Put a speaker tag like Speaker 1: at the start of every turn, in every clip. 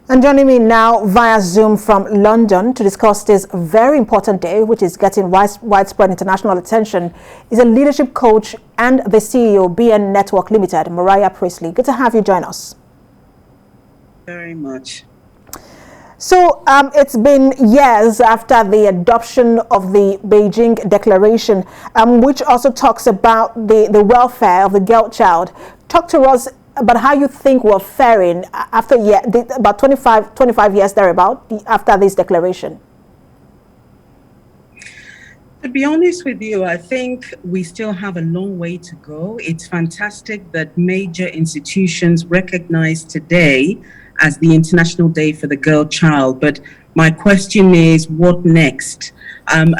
Speaker 1: And joining me now via Zoom from London to discuss this very important day, which is getting widespread international attention, is a leadership coach and the CEO, BN Network Limited, Moriah Priestly. Good to have you join us.
Speaker 2: Very much.
Speaker 1: So it's been years after the adoption of the Beijing Declaration, which also talks about the welfare of the girl child. Talk to us about how you think we're faring after about 25 years thereabout after this declaration.
Speaker 2: To be honest with you, I think we still have a long way to go. It's fantastic that major institutions recognize today as the International Day for the Girl Child. But my question is, what next?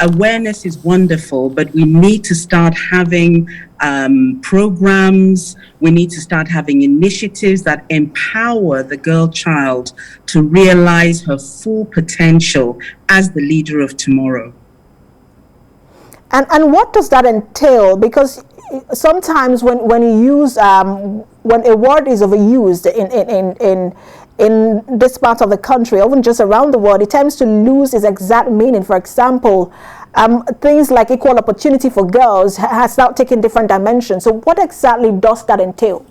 Speaker 2: Awareness is wonderful, but we need to start having programs. We need to start having initiatives that empower the girl child to realize her full potential as the leader of tomorrow.
Speaker 1: And what does that entail? Because sometimes when you use when a word is overused in this part of the country, even just around the world, it tends to lose its exact meaning. For example, things like equal opportunity for girls has now taken different dimensions. So what exactly does that entail?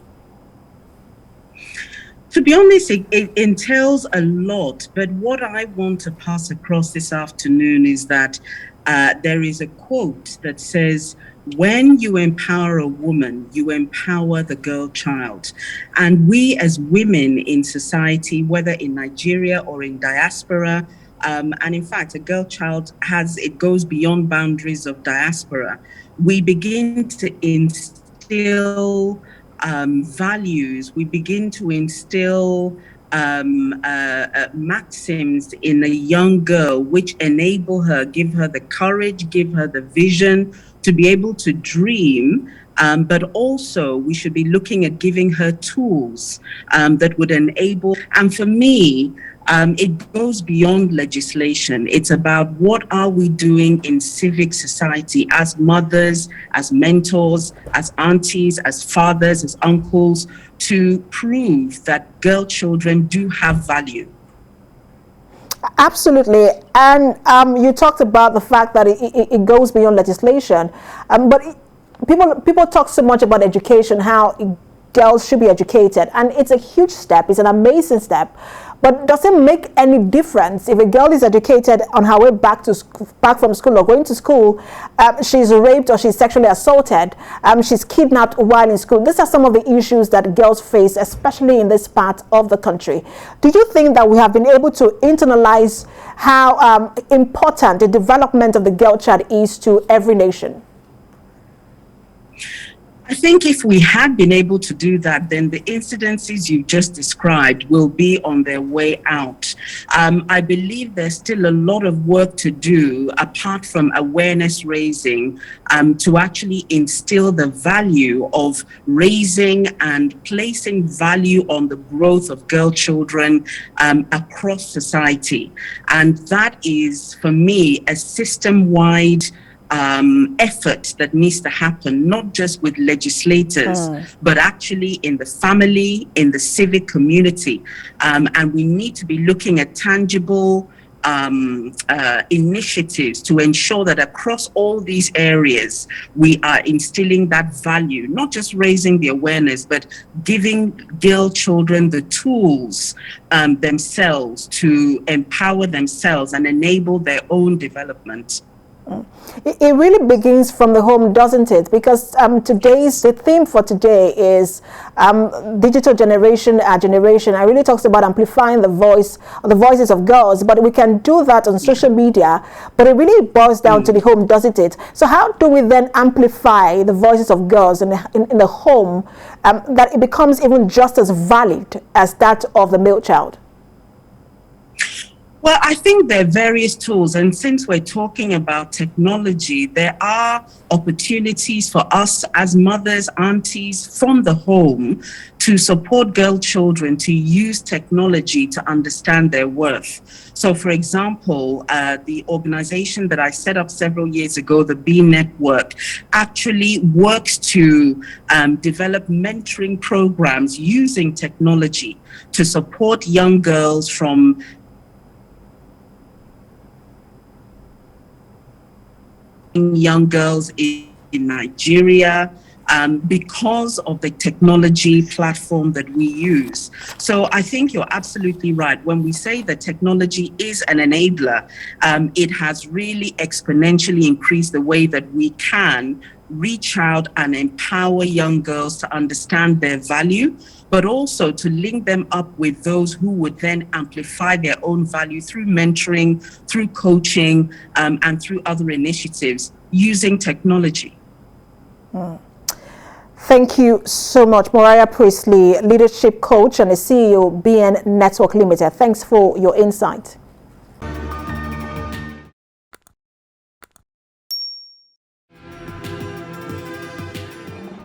Speaker 2: To be honest, it entails a lot. But what I want to pass across this afternoon is that there is a quote that says, when you empower a woman, you empower the girl child. And we as women in society, whether in Nigeria or in diaspora, and in fact, a girl child it goes beyond boundaries of diaspora. We begin to instill values. We begin to instill maxims in a young girl, which enable her, give her the courage, give her the vision to be able to dream. But also we should be looking at giving her tools that would enable. And for me, it goes beyond legislation. It's about what are we doing in civic society as mothers, as mentors, as aunties, as fathers, as uncles, to prove that girl children do have value.
Speaker 1: Absolutely. And you talked about the fact that it goes beyond legislation. But people talk so much about education, how girls should be educated. And it's a huge step. It's an amazing step. But does it make any difference if a girl is educated on her way back from school or going to school, she's raped or she's sexually assaulted, she's kidnapped while in school? These are some of the issues that girls face, especially in this part of the country. Do you think that we have been able to internalize how important the development of the girl child is to every nation?
Speaker 2: I think if we had been able to do that, then the incidences you just described will be on their way out. I believe there's still a lot of work to do, apart from awareness raising, to actually instill the value of raising and placing value on the growth of girl children across society. And that is, for me, a system-wide effort that needs to happen, not just with legislators, but actually in the family, in the civic community. And we need to be looking at tangible initiatives to ensure that across all these areas, we are instilling that value, not just raising the awareness, but giving girl children the tools themselves to empower themselves and enable their own development.
Speaker 1: It really begins from the home, doesn't it? Because the theme for today is digital generation. I really talks about amplifying the voices of girls, but we can do that on social media. But it really boils down to the home, doesn't it? So how do we then amplify the voices of girls in the home that it becomes even just as valid as that of the male child?
Speaker 2: Well, I think there are various tools, and since we're talking about technology, there are opportunities for us as mothers, aunties from the home to support girl children to use technology to understand their worth. So, for example, the organization that I set up several years ago, the B Network, actually works to develop mentoring programs using technology to support young girls from young girls in Nigeria, because of the technology platform that we use. So I think you're absolutely right. When we say that technology is an enabler, it has really exponentially increased the way that we can reach out and empower young girls to understand their value, but also to link them up with those who would then amplify their own value through mentoring, through coaching, and through other initiatives using technology.
Speaker 1: Thank you so much, Moriah Priestly, leadership coach and the CEO, BN Network Limited. Thanks for your insight.